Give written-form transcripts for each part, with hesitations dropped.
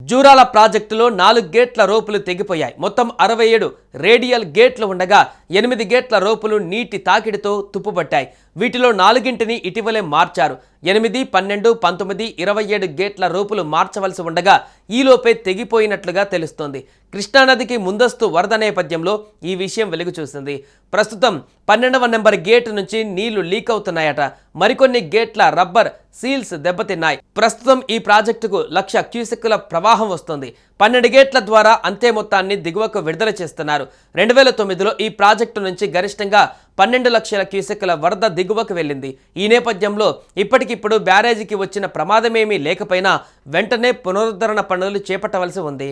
జూరాల ప్రాజెక్టులో 4 గేట్ల రోపులు తెగిపోయాయి. మొత్తం 67 రేడియల్ గేట్లు ఉండగా 8 గేట్ల రోపులు నీటి తాకిడితో తుప్పుపట్టాయి. వీటిలో 4ంటిని ఇటీవలే మార్చారు. 8, 12, 19, 27 గేట్ల రోపులు మార్చవలసి ఉండగా ఈలోపే తెగిపోయినట్లుగా తెలుస్తోంది. కృష్ణానదికి ముందస్తు వరద నేపథ్యంలో ఈ విషయం వెలుగు చూసింది. ప్రస్తుతం 12వ నెంబర్ గేటు నుంచి నీళ్లు లీక్ అవుతున్నాయట. మరికొన్ని గేట్ల రబ్బర్ సీల్స్ దెబ్బతిన్నాయి. ప్రస్తుతం ఈ ప్రాజెక్టుకు 1,00,000 క్యూసెక్కుల ప్రవాహం వస్తుంది. 12 గేట్ల ద్వారా అంతే మొత్తాన్ని దిగువకు విడుదల చేస్తున్నారు. 2009లో ఈ ప్రాజెక్టు నుంచి గరిష్టంగా 12 లక్షల క్యూసెక్కుల వరద దిగువకు వెళ్ళింది. ఈ నేపథ్యంలో ఇప్పటికిప్పుడు బ్యారేజీకి వచ్చిన ప్రమాదమేమీ లేకపోయినా వెంటనే పునరుద్ధరణ పనులు చేపట్టవలసి ఉంది.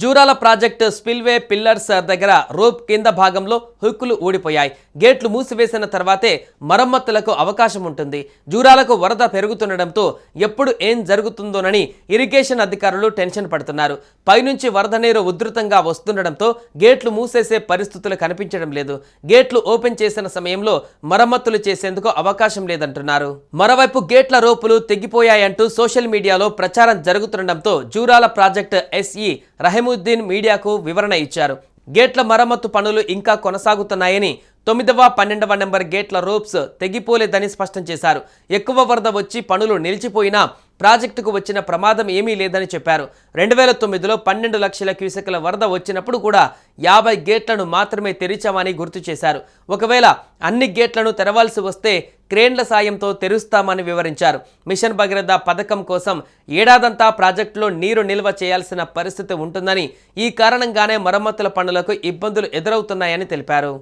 జూరాల ప్రాజెక్టు స్పిల్వే పిల్లర్స్ దగ్గర రోప్ కింద భాగంలో హుక్కులు ఊడిపోయాయి. గేట్లు మూసివేసిన తర్వాతే మరమ్మతులకు అవకాశం ఉంటుంది. జూరాలకు వరద పెరుగుతుండటంతో ఎప్పుడు ఏం జరుగుతుందోనని ఇరిగేషన్ అధికారులు టెన్షన్ పడుతున్నారు. పైనుంచి వరద నీరు ఉధృతంగా వస్తుండటంతో గేట్లు మూసేసే పరిస్థితులు కనిపించడం లేదు. గేట్లు ఓపెన్ చేసిన సమయంలో మరమ్మతులు చేసేందుకు అవకాశం లేదంటున్నారు. మరోవైపు గేట్ల రోపులు తెగిపోయాయంటూ సోషల్ మీడియాలో ప్రచారం జరుగుతుండటంతో జూరాల ప్రాజెక్టు ఎస్ఈ రహీముద్దీన్ మీడియాకు వివరణ ఇచ్చారు. గేట్ల మరమ్మతు పనులు ఇంకా కొనసాగుతున్నాయని, 9వ, 12వ నెంబర్ గేట్ల రోప్స్ తెగిపోలేదని స్పష్టం చేశారు. ఎక్కువ వరద వచ్చి పనులు నిలిచిపోయినా ప్రాజెక్టుకు వచ్చిన ప్రమాదం ఏమీ లేదని చెప్పారు. 2009లో 12 లక్షల క్యూసెక్ల వరద వచ్చినప్పుడు కూడా 50 గేట్లను మాత్రమే తెరిచామని గుర్తు చేశారు. ఒకవేళ అన్ని గేట్లను తెరవాల్సి వస్తే క్రేన్ల సాయంతో తెరుస్తామని వివరించారు. మిషన్ భగీరథ పథకం కోసం ఏడాదంతా ప్రాజెక్టులో నీరు నిల్వ చేయాల్సిన పరిస్థితి ఉంటుందని, ఈ కారణంగానే మరమ్మతుల పనులకు ఇబ్బందులు ఎదురవుతున్నాయని తెలిపారు.